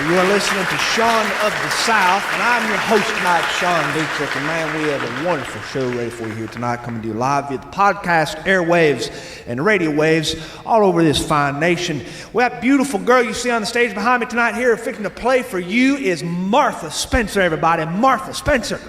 You are listening to Sean of the South, and I'm your host tonight, Sean Dietrich. And man, we have a wonderful show ready for you here tonight, coming to you live via the podcast airwaves and the radio waves all over this fine nation. Well, that beautiful girl you see on the stage behind me tonight here, fixing to play for you, is Martha Spencer, everybody. Martha Spencer.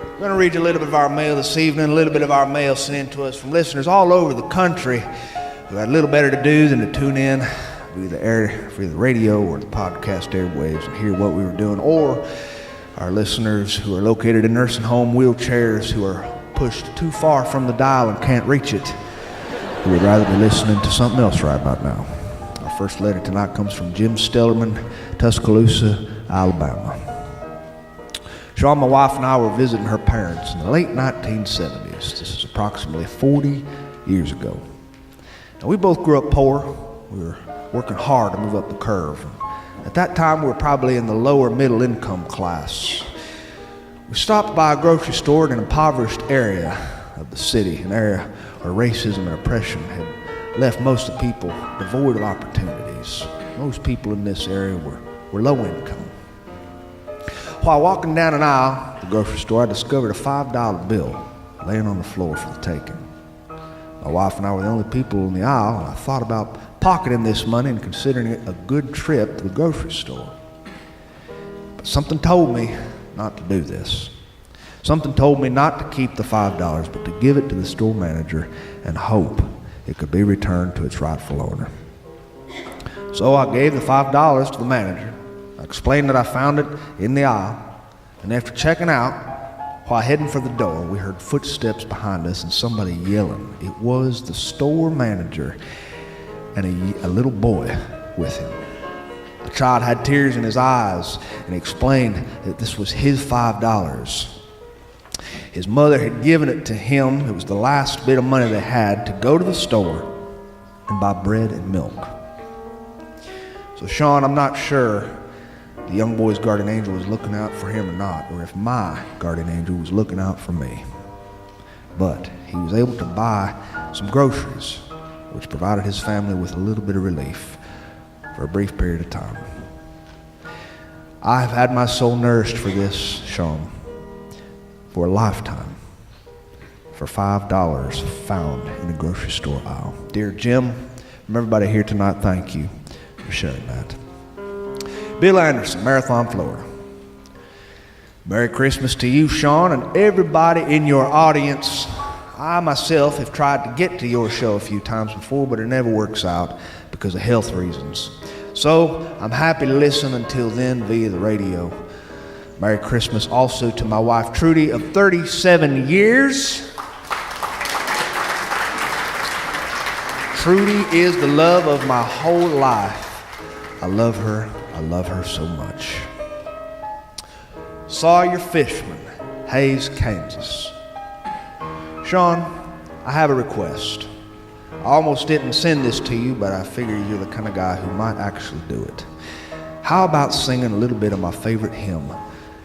I'm going to read you a little bit of our mail this evening, a little bit of our mail sent in to us from listeners all over the country who had a little better to do than to tune in via the radio or the podcast airwaves and hear what we were doing, or our listeners who are located in nursing home wheelchairs who are pushed too far from the dial and can't reach it, who would rather be listening to something else right about now. Our first letter tonight comes from Jim Stellerman, Tuscaloosa, Alabama. Sean, my wife, and I were visiting her parents in the late 1970s. This is approximately 40 years ago. Now, we both grew up poor. We were working hard to move up the curve. At that time, we were probably in the lower middle income class. We stopped by a grocery store in an impoverished area of the city, an area where racism and oppression had left most of the people devoid of opportunities. Most people in this area were low income. While walking down an aisle at the grocery store, I discovered a $5 bill laying on the floor for the taking. My wife and I were the only people in the aisle, and I thought about pocketing this money and considering it a good trip to the grocery store. something told me not to do this. Something told me not to keep the $5, but to give it to the store manager and hope it could be returned to its rightful owner. So I gave the $5 to the manager. I explained that I found it in the aisle, and after checking out, while heading for the door, we heard footsteps behind us and somebody yelling. It was the store manager and a little boy with him. The child had tears in his eyes, and he explained that this was his $5. His mother had given it to him. It was the last bit of money they had to go to the store and buy bread and milk. So Sean, I'm not sure the young boy's guardian angel was looking out for him or not, or if my guardian angel was looking out for me. But he was able to buy some groceries, which provided his family with a little bit of relief for a brief period of time. I have had my soul nourished for this, Sean, for a lifetime, for $5 found in a grocery store aisle. Dear Jim, from everybody here tonight, thank you for sharing that. Bill Anderson, Marathon, Florida. Merry Christmas to you, Sean, and everybody in your audience. I myself have tried to get to your show a few times before, but it never works out because of health reasons. So I'm happy to listen until then via the radio. Merry Christmas also to my wife, Trudy, of 37 years. Trudy is the love of my whole life. I love her so much. Sawyer Fishman, Hays, Kansas. Sean, I have a request. I almost didn't send this to you, but I figure you're the kind of guy who might actually do it. How about singing a little bit of my favorite hymn?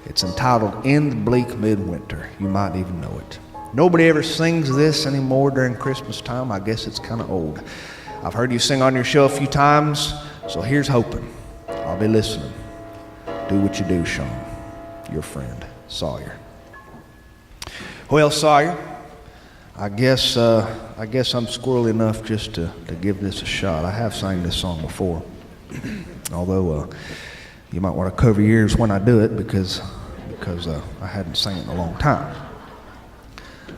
It's entitled In the Bleak Midwinter. You might even know it. Nobody ever sings this anymore during Christmas time. I guess it's kind of old. I've heard you sing on your show a few times, so here's hoping. I'll be listening. Do what you do, Sean. Your friend, Sawyer. Well, Sawyer, I guess I'm squirrely enough just to give this a shot. I have sang this song before, although you might want to cover your ears when I do it because I hadn't sang it in a long time.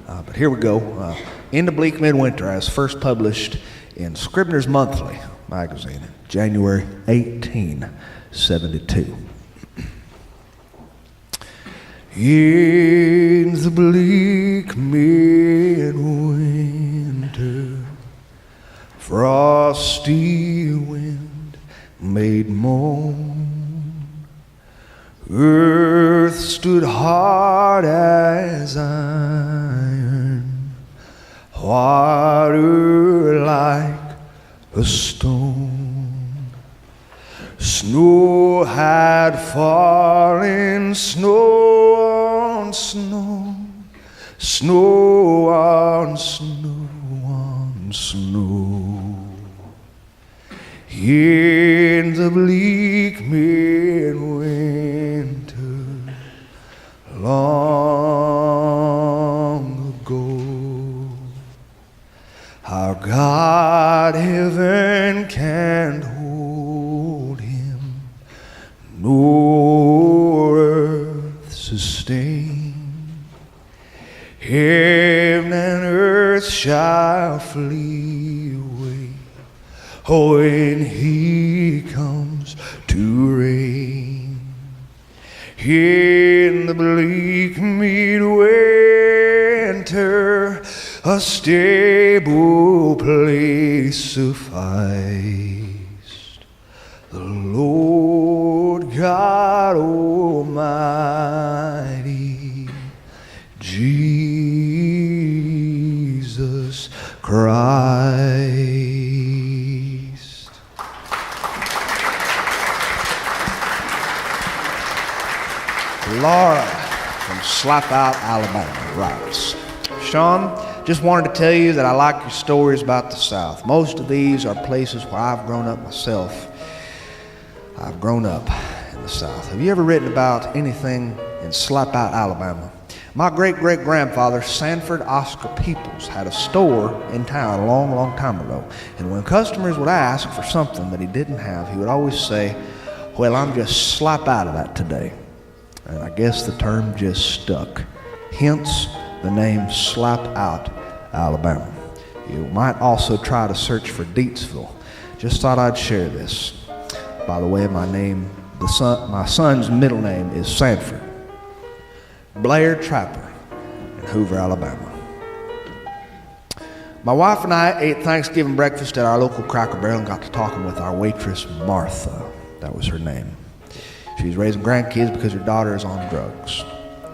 But here we go. In the Bleak Midwinter, as first published in Scribner's Monthly magazine, January 1872. In the bleak midwinter, frosty wind made moan. Earth stood hard as iron, water like a stone. Snow had fallen, snow on snow, snow on snow on snow. In the bleak midwinter, long ago, our God heaven can't hold him, nor earth sustain. Heaven and earth shall flee away when he comes to reign. In the bleak midwinter, a stable place sufficed. The Lord God Almighty, Jesus Christ. Laura from Slapout, Alabama writes, Sean, just wanted to tell you that I like your stories about the South. Most of these are places where I've grown up myself. I've grown up in the South. Have you ever written about anything in Slapout, Alabama? My great-great-grandfather, Sanford Oscar Peoples, had a store in town a long, long time ago. And when customers would ask for something that he didn't have, he would always say, well, I'm just slap out of that today. and I guess the term just stuck. Hence the name Slapout Alabama. You might also try to search for Deatsville. Just thought I'd share this. By the way, my son's middle name is Sanford. Blair Trapper in Hoover, Alabama. My wife and I ate Thanksgiving breakfast at our local Cracker Barrel and got to talking with our waitress, Martha. That was her name. She's raising grandkids because her daughter is on drugs.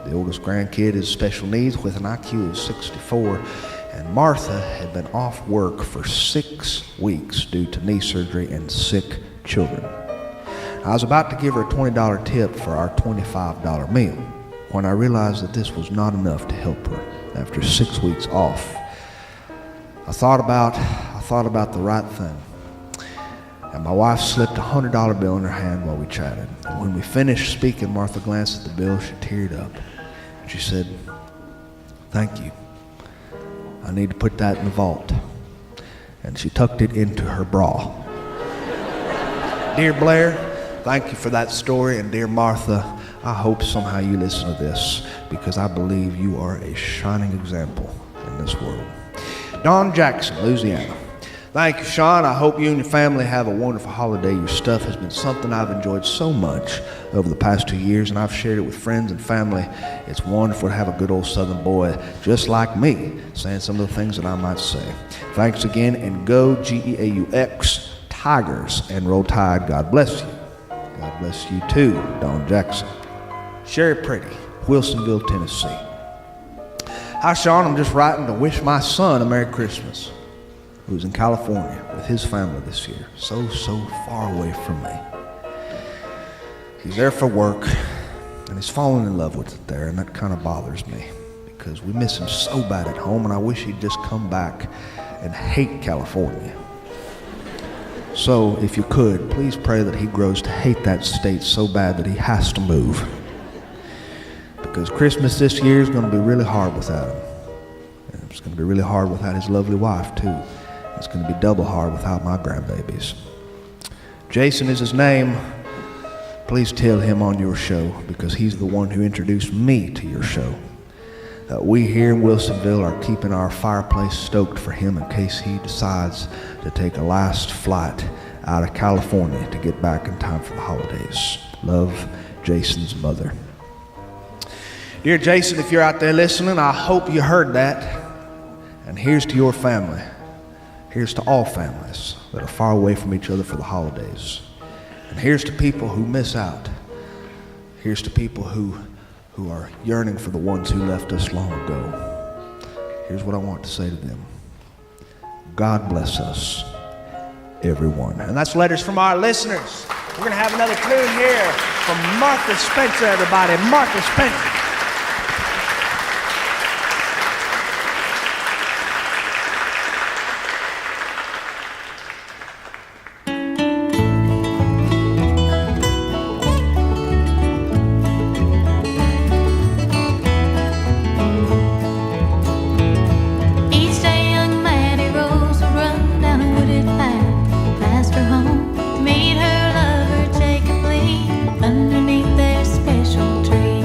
The oldest grandkid is special needs with an IQ of 64, and Martha had been off work for 6 weeks due to knee surgery and sick children. I was about to give her a $20 tip for our $25 meal when I realized that this was not enough to help her after 6 weeks off. I thought about the right thing, and my wife slipped a $100 bill in her hand while we chatted. And when we finished speaking, Martha glanced at the bill. She teared up. She said, "Thank you. I need to put that in the vault." And she tucked it into her bra. Dear Blair, thank you for that story, and dear Martha, I hope somehow you listen to this, because I believe you are a shining example in this world. Don Jackson, Louisiana. Thank you, Sean. I hope you and your family have a wonderful holiday. Your stuff has been something I've enjoyed so much over the past 2 years, and I've shared it with friends and family. It's wonderful to have a good old Southern boy just like me saying some of the things that I might say. Thanks again, and go Geaux Tigers, and roll tide. God bless you. God bless you too, Don Jackson. Sherry Pretty, Wilsonville, Tennessee. Hi, Sean. I'm just writing to wish my son a Merry Christmas, who's in California with his family this year, so far away from me. He's there for work, and he's fallen in love with it there, and that kind of bothers me because we miss him so bad at home, and I wish he'd just come back and hate California. So if you could, please pray that he grows to hate that state so bad that he has to move. Because Christmas this year is going to be really hard without him. And it's going to be really hard without his lovely wife, too. It's going to be double hard without my grandbabies. Jason is his name. Please tell him on your show, because he's the one who introduced me to your show. We here in Wilsonville are keeping our fireplace stoked for him in case he decides to take a last flight out of California to get back in time for the holidays. Love, Jason's mother. Dear Jason, if you're out there listening, I hope you heard that. And here's to your family. Here's to all families that are far away from each other for the holidays. And here's to people who miss out. Here's to people who are yearning for the ones who left us long ago. Here's what I want to say to them. God bless us, everyone. And that's letters from our listeners. We're going to have another tune here from Martha Spencer, everybody. Martha Spencer. Underneath their special tree.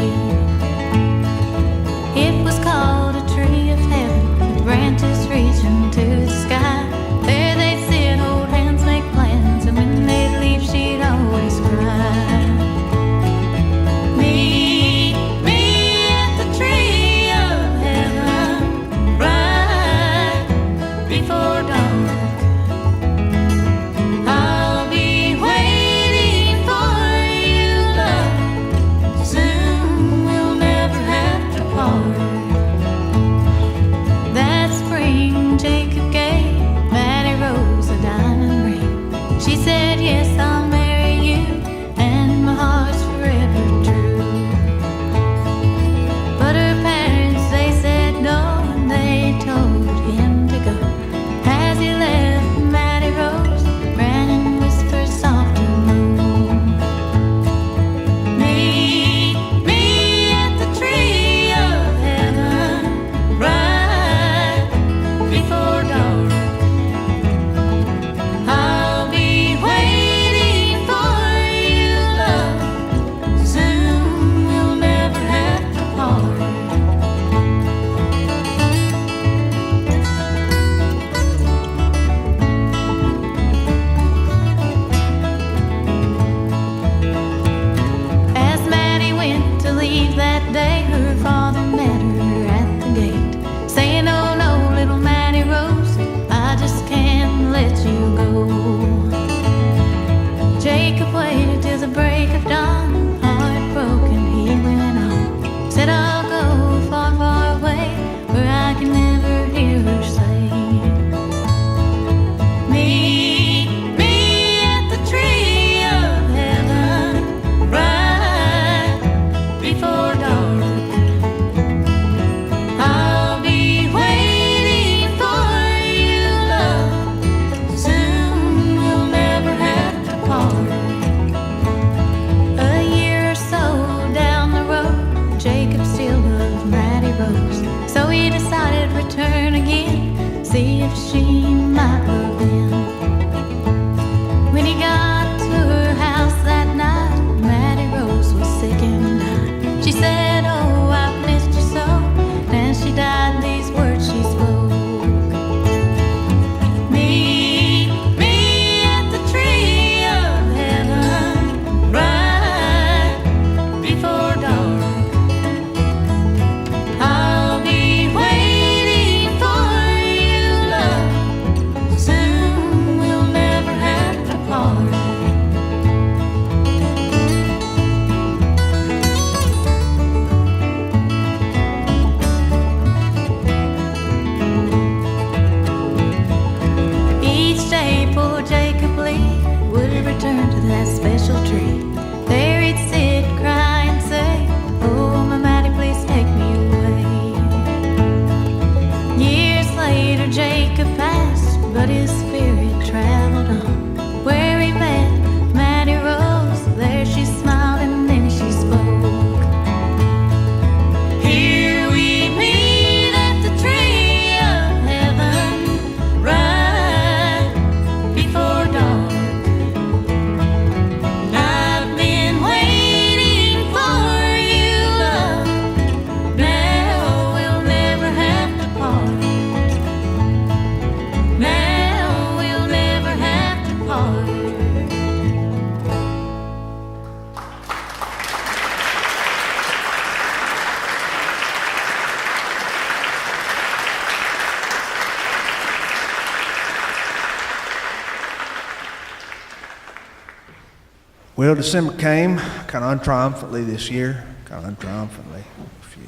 Well, December came kind of untriumphantly this year, kind of untriumphantly. If you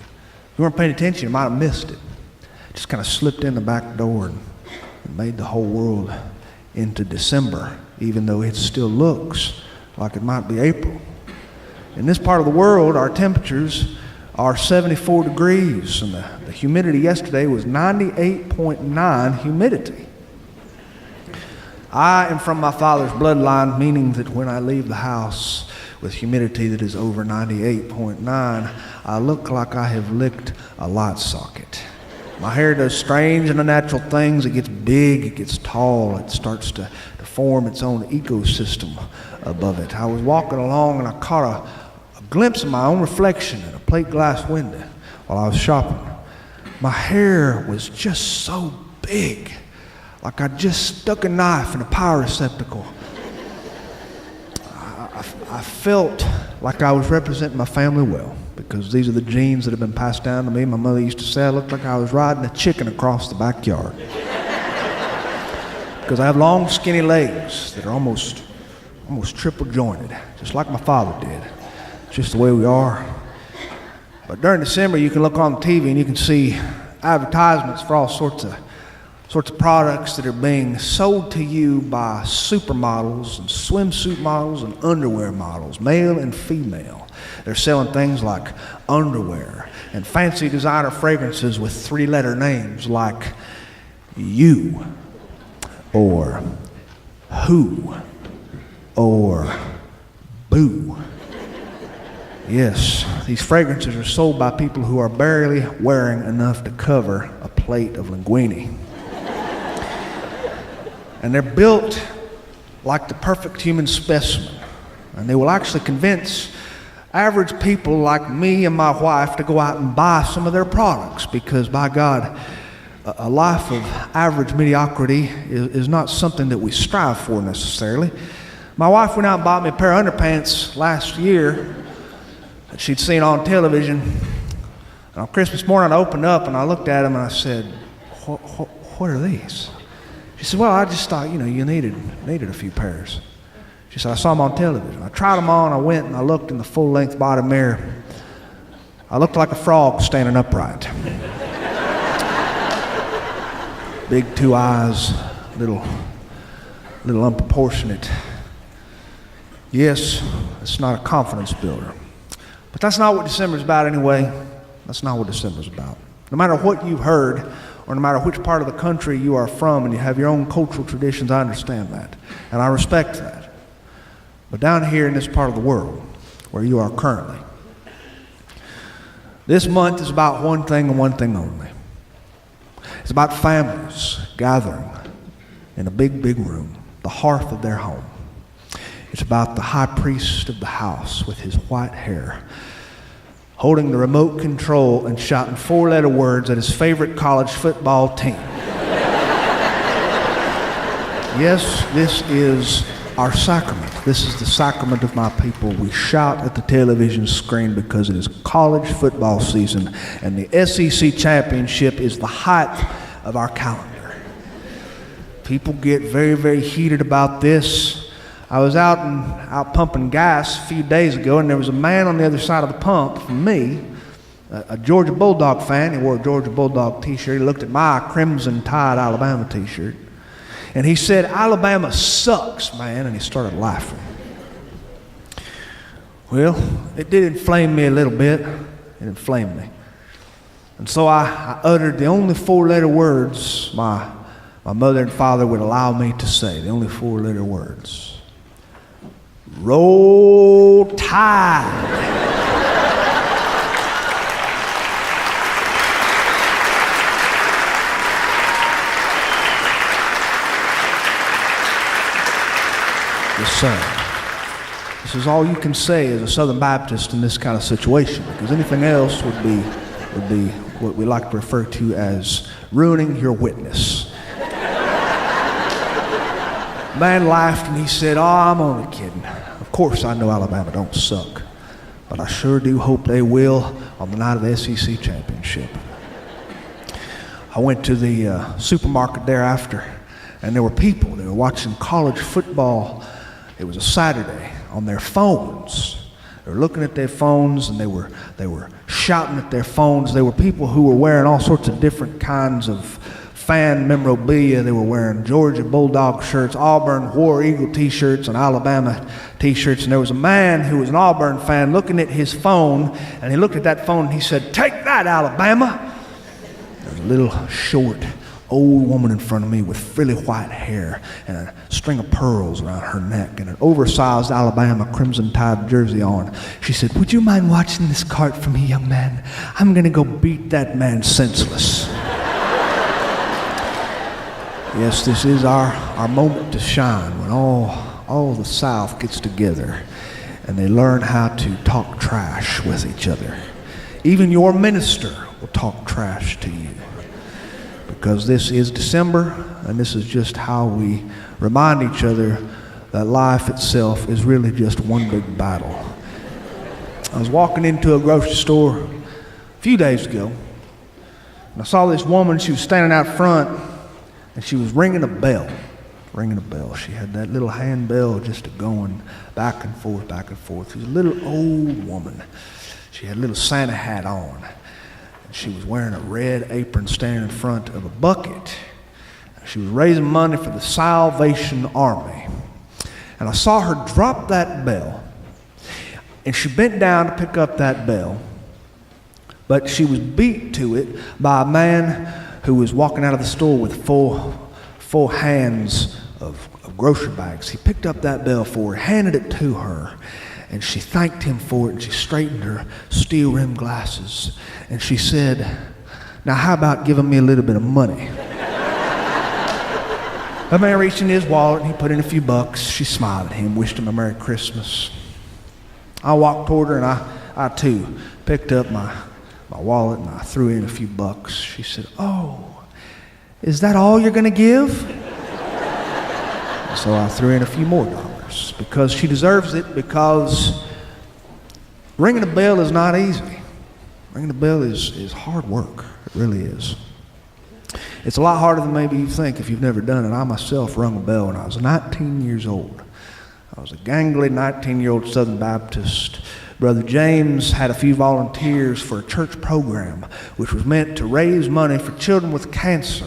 weren't paying attention, you might have missed it. Just kind of slipped in the back door and made the whole world into December, even though it still looks like it might be April. In this part of the world, our temperatures are 74 degrees, and the humidity yesterday was 98.9 humidity. I am from my father's bloodline, meaning that when I leave the house with humidity that is over 98.9, I look like I have licked a light socket. My hair does strange and unnatural things. It gets big, it gets tall, it starts to form its own ecosystem above it. I was walking along and I caught a glimpse of my own reflection in a plate glass window while I was shopping. My hair was just so big, like I just stuck a knife in a pie receptacle. I felt like I was representing my family well, because these are the genes that have been passed down to me. My mother used to say I looked like I was riding a chicken across the backyard. Because I have long, skinny legs that are almost triple jointed, just like my father did. It's just the way we are. But during December, you can look on the TV and you can see advertisements for all sorts of products that are being sold to you by supermodels and swimsuit models and underwear models, male and female. They're selling things like underwear and fancy designer fragrances with three-letter names like you or who or boo. Yes, these fragrances are sold by people who are barely wearing enough to cover a plate of linguine. And they're built like the perfect human specimen. And they will actually convince average people like me and my wife to go out and buy some of their products, because, by God, a life of average mediocrity is not something that we strive for necessarily. My wife went out and bought me a pair of underpants last year that she'd seen on television. And on Christmas morning, I opened up and I looked at them and I said, what are these? She said, well, I just thought, you needed a few pairs. She said, I saw them on television. I tried them on, I went and I looked in the full-length body mirror. I looked like a frog standing upright. Big two eyes, little unproportionate. Yes, it's not a confidence builder. But that's not what December's about anyway. That's not what December's about. No matter what you've heard, or no matter which part of the country you are from and you have your own cultural traditions, I understand that. And I respect that. But down here in this part of the world, where you are currently, this month is about one thing and one thing only. It's about families gathering in a big, big room, the hearth of their home. It's about the high priest of the house with his white hair, holding the remote control and shouting four-letter words at his favorite college football team. Yes, this is our sacrament. This is the sacrament of my people. We shout at the television screen because it is college football season, and the SEC championship is the height of our calendar. People get very, very heated about this. I was out pumping gas a few days ago, and there was a man on the other side of the pump from me, a Georgia Bulldog fan. He wore a Georgia Bulldog t-shirt. He looked at my Crimson Tide Alabama t-shirt, and he said, Alabama sucks, man, and he started laughing. Well, it did inflame me a little bit. It inflamed me. And so I uttered the only four-letter words my mother and father would allow me to say, the only four-letter words. Roll Tide. Yes, sir. This is all you can say as a Southern Baptist in this kind of situation, because anything else would be what we like to refer to as ruining your witness. The man laughed and he said, I'm only kidding. Of course I know Alabama don't suck, but I sure do hope they will on the night of the SEC championship. I went to the supermarket thereafter, and there were people. They were watching college football. It was a Saturday on their phones. They were looking at their phones, and they were shouting at their phones. They were people who were wearing all sorts of different kinds of fan memorabilia. They were wearing Georgia Bulldog shirts, Auburn War Eagle t-shirts, and Alabama t-shirts. And there was a man who was an Auburn fan looking at his phone, and he looked at that phone and he said, "Take that, Alabama." There was a little short old woman in front of me with frilly white hair and a string of pearls around her neck and an oversized Alabama Crimson Tide jersey on. She said, "Would you mind watching this cart for me, young man? I'm going to go beat that man senseless." Yes, this is our moment to shine, when all the South gets together and they learn how to talk trash with each other. Even your minister will talk trash to you. Because this is December, and this is just how we remind each other that life itself is really just one big battle. I was walking into a grocery store a few days ago, and I saw this woman. She was standing out front, and she was ringing a bell. She had that little hand bell just going back and forth, back and forth. She was a little old woman. She had a little Santa hat on. She was wearing a red apron standing in front of a bucket. She was raising money for the Salvation Army. And I saw her drop that bell. And she bent down to pick up that bell. But she was beat to it by a man who was walking out of the store with full hands of grocery bags. He picked up that bell for her, handed it to her. And she thanked him for it, and she straightened her steel-rimmed glasses. And she said, "Now how about giving me a little bit of money?" The man reached in his wallet, and he put in a few bucks. She smiled at him, wished him a Merry Christmas. I walked toward her, and I too picked up my wallet, and I threw in a few bucks. She said, "Oh, is that all you're going to give?" So I threw in a few more dollars, because she deserves it, because ringing a bell is not easy. Ringing a bell is hard work. It really is. It's a lot harder than maybe you think if you've never done it. I myself rung a bell when I was 19 years old. I was a gangly 19-year-old Southern Baptist. Brother James had a few volunteers for a church program which was meant to raise money for children with cancer.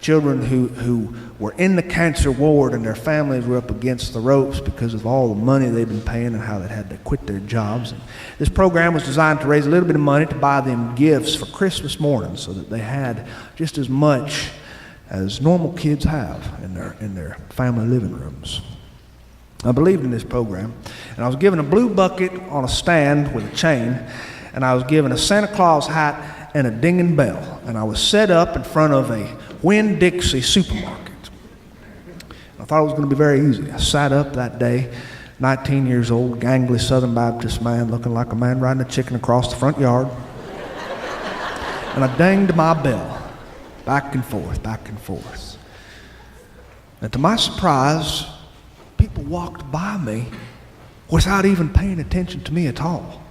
Children who were in the cancer ward, and their families were up against the ropes because of all the money they'd been paying and how they had to quit their jobs. And this program was designed to raise a little bit of money to buy them gifts for Christmas morning, so that they had just as much as normal kids have in their family living rooms. I believed in this program, and I was given a blue bucket on a stand with a chain, and I was given a Santa Claus hat and a dinging bell, and I was set up in front of a Winn-Dixie supermarket. I thought it was going to be very easy. I sat up that day, 19 years old, gangly Southern Baptist man, looking like a man riding a chicken across the front yard. And I dinged my bell, back and forth, back and forth. And to my surprise, people walked by me without even paying attention to me at all.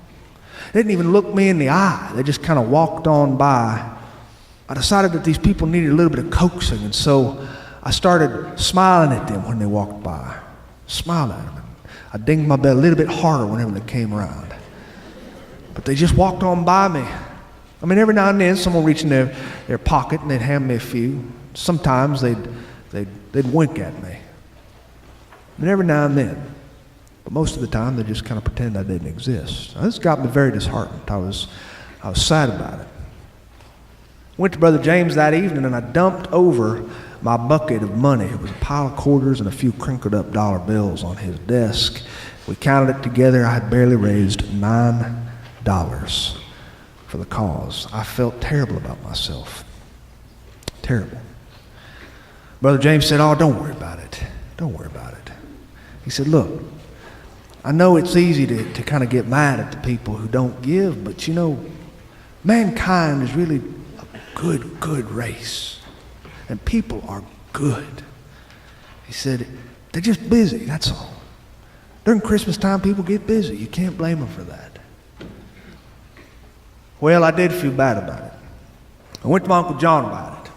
They didn't even look me in the eye. They just kind of walked on by. I decided that these people needed a little bit of coaxing, and so I started smiling at them when they walked by. Smiled at them. I dinged my bell a little bit harder whenever they came around. But they just walked on by me. I mean, every now and then someone would reach in their pocket and they'd hand me a few. Sometimes they'd wink at me. And every now and then. But most of the time they just kind of pretended I didn't exist. Now, this got me very disheartened. I was sad about it. Went to Brother James that evening, and I dumped over my bucket of money. It was a pile of quarters and a few crinkled up dollar bills on his desk. We counted it together. I had barely raised $9 for the cause. I felt terrible about myself. Terrible. Brother James said, "Oh, don't worry about it. Don't worry about it." He said, "Look, I know it's easy to kind of get mad at the people who don't give, but you know, mankind is really a good race. And people are good." He said, "They're just busy, that's all. During Christmas time, people get busy. You can't blame them for that." Well, I did feel bad about it. I went to my Uncle John about it.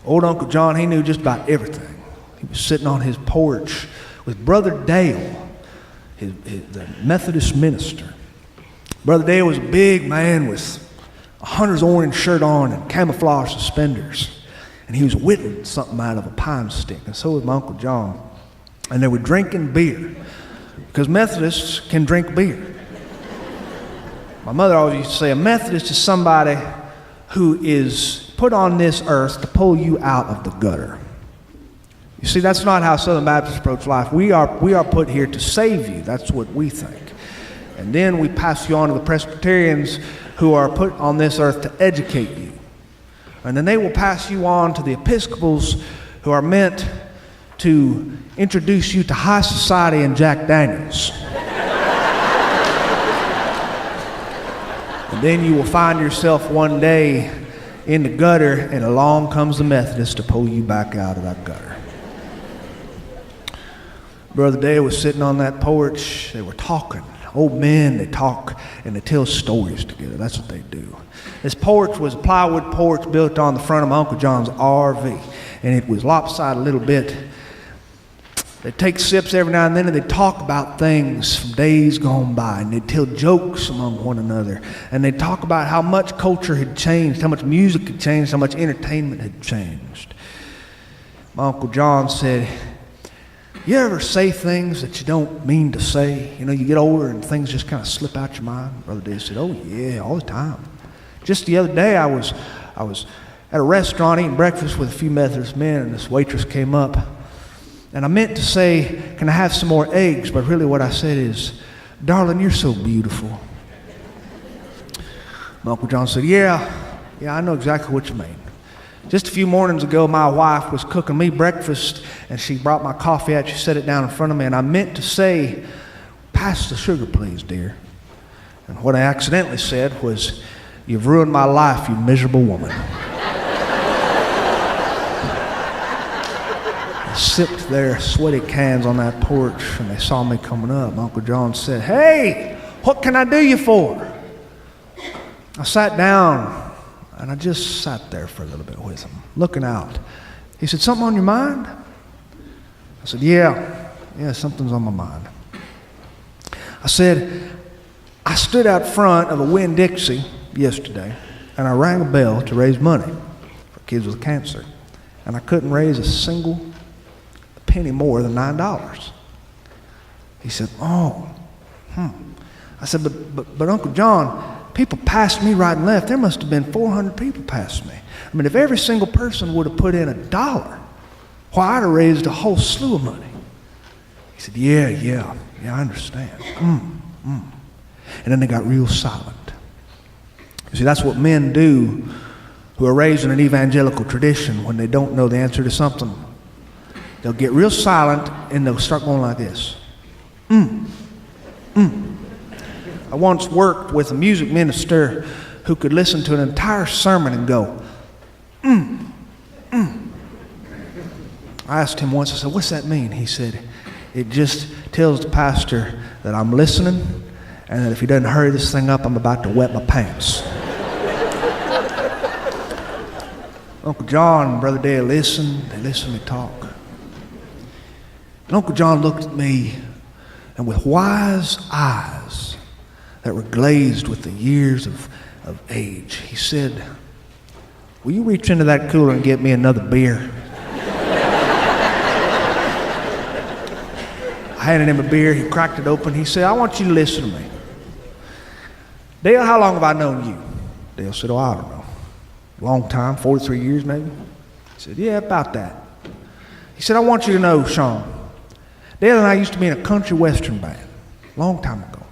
Old Uncle John, he knew just about everything. He was sitting on his porch with Brother Dale the Methodist minister. Brother Dale was a big man with a hunter's orange shirt on and camouflage suspenders. And he was whittling something out of a pine stick, and so was my Uncle John. And they were drinking beer, because Methodists can drink beer. My mother always used to say, a Methodist is somebody who is put on this earth to pull you out of the gutter. You see, that's not how Southern Baptists approach life. We are put here to save you. That's what we think. And then we pass you on to the Presbyterians, who are put on this earth to educate you. And then they will pass you on to the Episcopals, who are meant to introduce you to high society and Jack Daniels. And then you will find yourself one day in the gutter, and along comes the Methodist to pull you back out of that gutter. Brother Dale was sitting on that porch. They were talking. Old men, they talk and they tell stories together. That's what they do. This porch was a plywood porch built on the front of my Uncle John's RV, and it was lopsided a little bit. They'd take sips every now and then, and they'd talk about things from days gone by, and they'd tell jokes among one another, and they'd talk about how much culture had changed, how much music had changed, how much entertainment had changed. My Uncle John said, you ever say things that you don't mean to say? You know, you get older and things just kind of slip out your mind. Brother Dave said, oh yeah, all the time. Just the other day I was at a restaurant eating breakfast with a few Methodist men, and this waitress came up. And I meant to say, can I have some more eggs? But really what I said is, darling, you're so beautiful. My Uncle John said, yeah, I know exactly what you mean. Just a few mornings ago, my wife was cooking me breakfast, and she brought my coffee out. She set it down in front of me, and I meant to say, pass the sugar, please, dear. And what I accidentally said was, you've ruined my life, you miserable woman. I sipped their sweaty cans on that porch, and they saw me coming up. My Uncle John said, hey, what can I do you for? I sat down, and I just sat there for a little bit with him, looking out. He said, something on your mind? I said, yeah, something's on my mind. I said, I stood out front of a Winn-Dixie yesterday, and I rang a bell to raise money for kids with cancer, and I couldn't raise a single penny more than $9. He said, I said, but Uncle John, people passed me right and left. There must have been 400 people past me. I mean, if every single person would have put in $1, why, I'd have raised a whole slew of money. He said, yeah, I understand. And then they got real silent. You see, that's what men do who are raised in an evangelical tradition when they don't know the answer to something. They'll get real silent, and they'll start going like this. I once worked with a music minister who could listen to an entire sermon and go, I asked him once, I said, what's that mean? He said, it just tells the pastor that I'm listening, and that if he doesn't hurry this thing up, I'm about to wet my pants. Uncle John and Brother Dale listened, they talk. And Uncle John looked at me, and with wise eyes that were glazed with the years of age, he said, will you reach into that cooler and get me another beer? I handed him a beer. He cracked it open. He said, I want you to listen to me. Dale, how long have I known you? Dale said, I don't know. Long time, 43 years maybe? I said, yeah, about that. He said, I want you to know, Sean, Dale and I used to be in a country western band. Long time ago.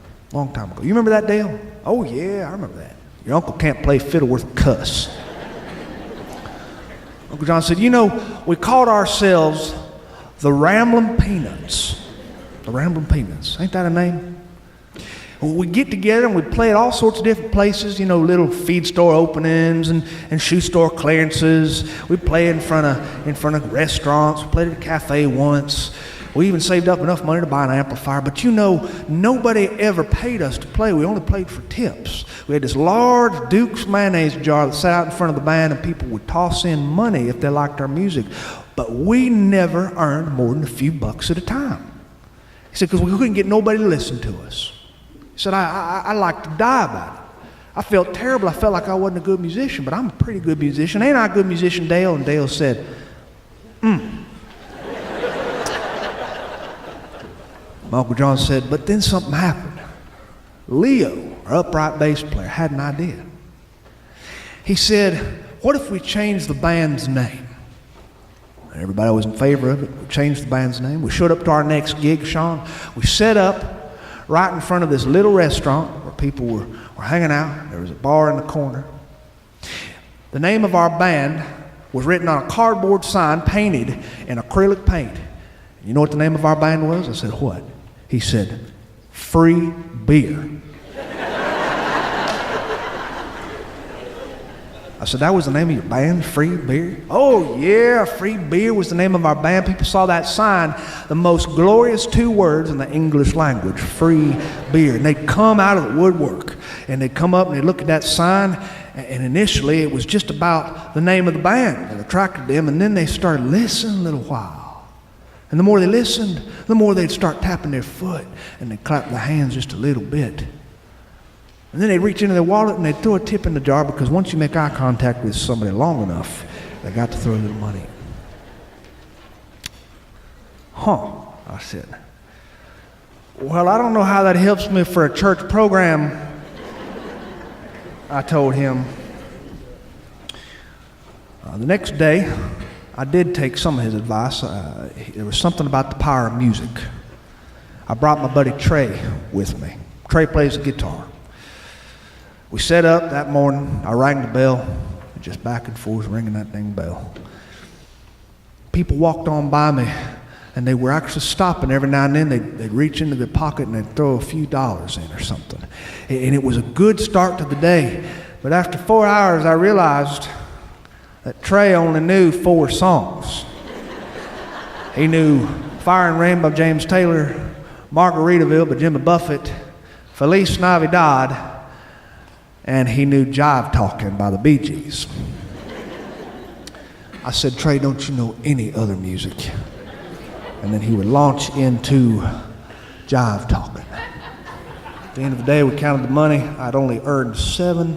You remember that, Dale? Oh, yeah, I remember that. Your uncle can't play fiddle worth a cuss. Uncle John said, you know, we called ourselves the Ramblin' Peanuts. The Ramblin' Peanuts. Ain't that a name? Well, we'd get together and we'd play at all sorts of different places, you know, little feed store openings and shoe store clearances. We'd play in front of restaurants. We played at a cafe once. We even saved up enough money to buy an amplifier. But you know, nobody ever paid us to play. We only played for tips. We had this large Duke's mayonnaise jar that sat out in front of the band, and people would toss in money if they liked our music. But we never earned more than a few bucks at a time. He said, because we couldn't get nobody to listen to us. He said, I'd like to die about it. I felt terrible. I felt like I wasn't a good musician, but I'm a pretty good musician. Ain't I a good musician, Dale? And Dale said, My Uncle John said, but then something happened. Leo, our upright bass player, had an idea. He said, what if we change the band's name? And everybody was in favor of it. We changed the band's name. We showed up to our next gig, Sean. We set up right in front of this little restaurant where people were hanging out. There was a bar in the corner. The name of our band was written on a cardboard sign painted in acrylic paint. You know what the name of our band was? I said, what? He said, Free Beer. I said, that was the name of your band, Free Beer? Oh yeah, Free Beer was the name of our band. People saw that sign, the most glorious 2 words in the English language, Free Beer. And they'd come out of the woodwork, and they'd come up and they'd look at that sign, and initially it was just about the name of the band that attracted them, and then they started listening a little while. And the more they listened, the more they'd start tapping their foot, and they'd clap their hands just a little bit. And then they'd reach into their wallet and they'd throw a tip in the jar, because once you make eye contact with somebody long enough, they got to throw a little money. I said, well, I don't know how that helps me for a church program, I told him. The next day, I did take some of his advice. There was something about the power of music. I brought my buddy Trey with me. Trey plays the guitar. We set up that morning. I rang the bell, just back and forth ringing that dang bell. People walked on by me, and they were actually stopping every now and then. They'd reach into their pocket and they'd throw a few dollars in or something. And it was a good start to the day. But after 4 hours, I realized that Trey only knew 4 songs. He knew Fire and Rain by James Taylor, Margaritaville by Jimmy Buffett, Feliz Navidad, and he knew Jive Talking by the Bee Gees. I said, Trey, don't you know any other music? And then he would launch into Jive Talking. At the end of the day, we counted the money. I'd only earned $7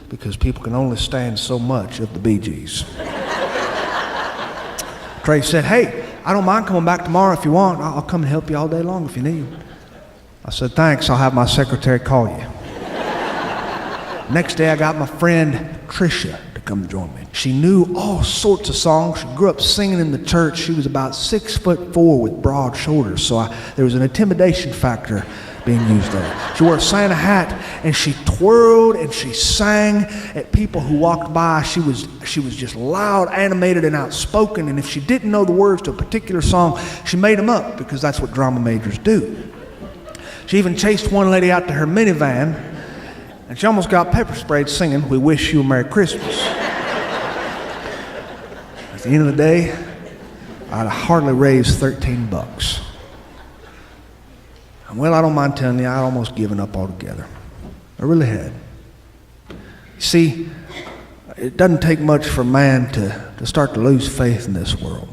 because people can only stand so much of the Bee Gees. Trey said, hey, I don't mind coming back tomorrow if you want. I'll come and help you all day long if you need. I said, thanks, I'll have my secretary call you. Next day, I got my friend Tricia to come join me. She knew all sorts of songs. She grew up singing in the church. She was about 6'4" with broad shoulders, so there was an intimidation factor being used there. She wore a Santa hat, and she twirled and she sang at people who walked by. She was just loud, animated, and outspoken, and if she didn't know the words to a particular song, she made them up, because that's what drama majors do. She even chased one lady out to her minivan, and she almost got pepper sprayed singing, "We Wish You a Merry Christmas." At the end of the day, I'd hardly raised $13. And well, I don't mind telling you, I'd almost given up altogether. I really had. You see, it doesn't take much for man to start to lose faith in this world.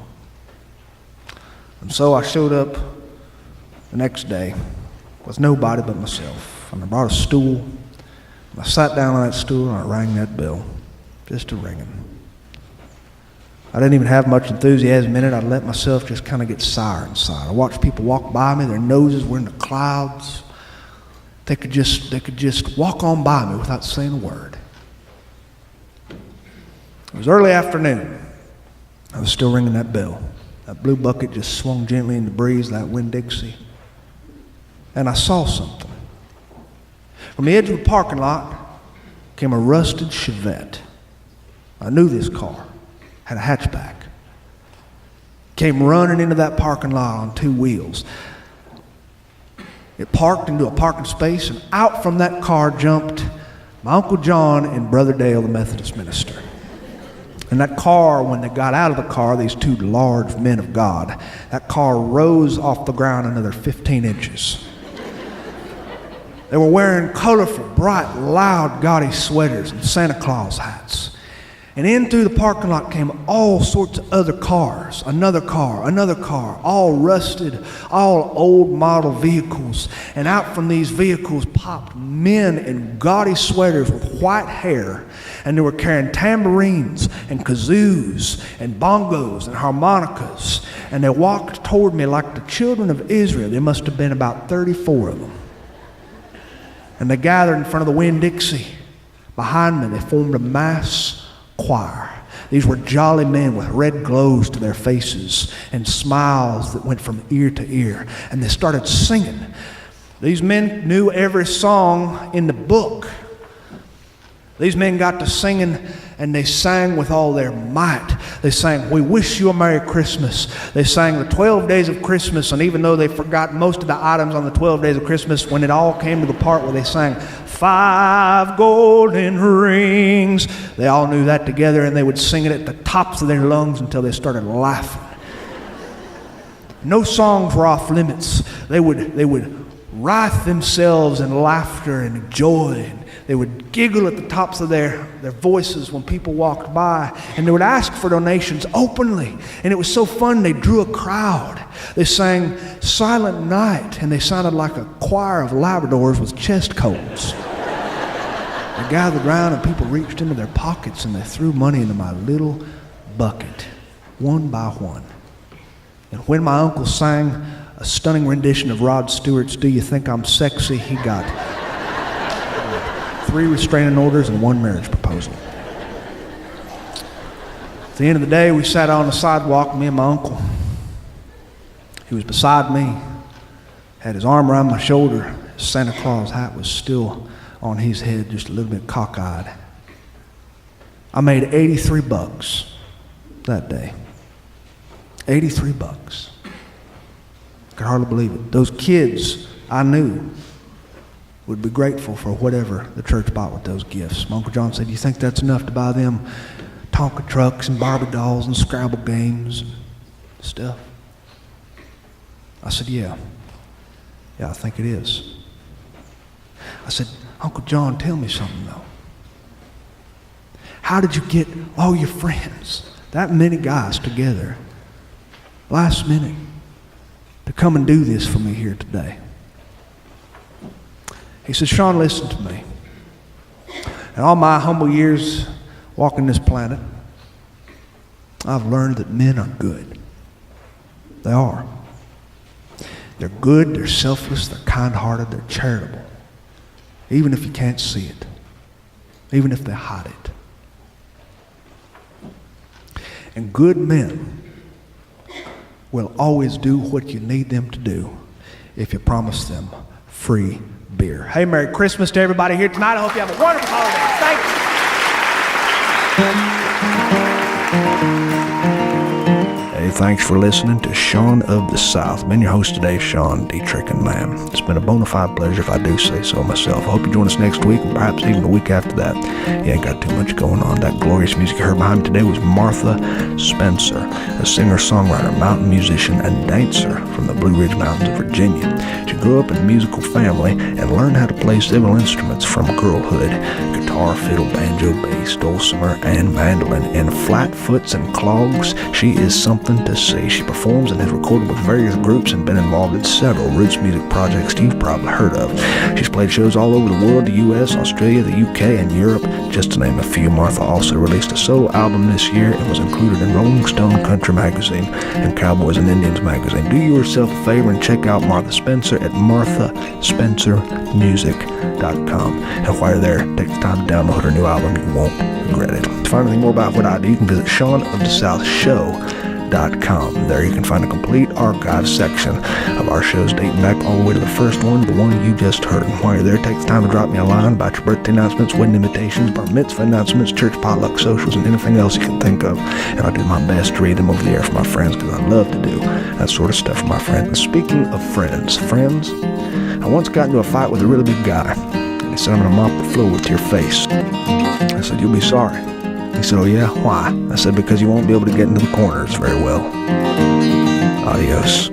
And so I showed up the next day with nobody but myself. And I brought a stool. I sat down on that stool and I rang that bell, just a ringing. I didn't even have much enthusiasm in it. I let myself just kind of get sour inside. I watched people walk by me. Their noses were in the clouds. They could just walk on by me without saying a word. It was early afternoon. I was still ringing that bell. That blue bucket just swung gently in the breeze, that Winn-Dixie. And I saw something. From the edge of the parking lot came a rusted Chevette. I knew this car. Had a hatchback. Came running into that parking lot on 2 wheels. It parked into a parking space, and out from that car jumped my Uncle John and Brother Dale, the Methodist minister. And that car, when they got out of the car, these 2 large men of God, that car rose off the ground another 15 inches. They were wearing colorful, bright, loud, gaudy sweaters and Santa Claus hats. And in through the parking lot came all sorts of other cars, another car, all rusted, all old model vehicles. And out from these vehicles popped men in gaudy sweaters with white hair, and they were carrying tambourines and kazoos and bongos and harmonicas. And they walked toward me like the children of Israel. There must have been about 34 of them. And they gathered in front of the Winn-Dixie. Behind me, they formed a mass choir. These were jolly men with red glows to their faces and smiles that went from ear to ear. And they started singing. These men knew every song in the book. These men got to singing, and they sang with all their might. They sang, "We wish you a Merry Christmas." They sang the 12 days of Christmas, and even though they forgot most of the items on the 12 days of Christmas, when it all came to the part where they sang, "5 golden rings," they all knew that together, and they would sing it at the tops of their lungs until they started laughing. No songs were off limits. They would writhe themselves in laughter and joy. They would giggle at the tops of their voices when people walked by, and they would ask for donations openly. And it was so fun, they drew a crowd. They sang "Silent Night," and they sounded like a choir of Labradors with chest colds. They gathered around, and people reached into their pockets, and they threw money into my little bucket, one by one. And when my uncle sang a stunning rendition of Rod Stewart's "Do You Think I'm Sexy," he got 3 restraining orders and 1 marriage proposal. At the end of the day, we sat on the sidewalk, me and my uncle. He was beside me, had his arm around my shoulder. His Santa Claus hat was still on his head, just a little bit cockeyed. I made $83 that day. $83. I could hardly believe it. Those kids I knew would be grateful for whatever the church bought with those gifts. My Uncle John said, "You think that's enough to buy them Tonka trucks and Barbie dolls and Scrabble games and stuff?" I said, yeah, I think it is. I said, "Uncle John, tell me something though. How did you get all your friends, that many guys together, last minute, to come and do this for me here today?" He said, "Sean, listen to me. In all my humble years walking this planet, I've learned that men are good. They are. They're good, they're selfless, they're kind-hearted, they're charitable. Even if you can't see it. Even if they hide it. And good men will always do what you need them to do if you promise them free beer." Hey, Merry Christmas to everybody here tonight. I hope you have a wonderful holiday. Thank you. Hey, thanks for listening to Sean of the South. I've been your host today, Sean Dietrich, and man, it's been a bona fide pleasure if I do say so myself. I hope you join us next week, and perhaps even the week after that. You ain't got too much going on. That glorious music you heard behind me today was Martha Spencer, a singer-songwriter, mountain musician, and dancer from the Blue Ridge Mountains of Virginia. She grew up in a musical family and learned how to play several instruments from girlhood: guitar, fiddle, banjo, bass, dulcimer, and mandolin. In flatfoots and clogs, she is something to see. She performs and has recorded with various groups and been involved in several roots music projects you've probably heard of. She's played shows all over the world, the U.S., Australia, the U.K., and Europe, just to name a few. Martha also released a solo album this year and was included in Rolling Stone Country Magazine and Cowboys and Indians Magazine. Do yourself a favor and check out Martha Spencer at marthaspencermusic.com. And while you're there, take the time to download her new album. You won't regret it. To find anything more about what I do, you can visit SeanOfTheSouthShow.com. There you can find a complete archive section of our shows dating back all the way to the first one, the one you just heard. And while you're there, take the time to drop me a line about your birthday announcements, wedding invitations, bar mitzvah announcements, church potluck socials, and anything else you can think of. And I'll do my best to read them over the air for my friends, because I love to do that sort of stuff for my friends. And speaking of friends, I once got into a fight with a really big guy. And he said, "I'm going to mop the floor with your face." I said, "You'll be sorry." He said, "Oh yeah, why?" I said, "Because you won't be able to get into the corners very well." Adios.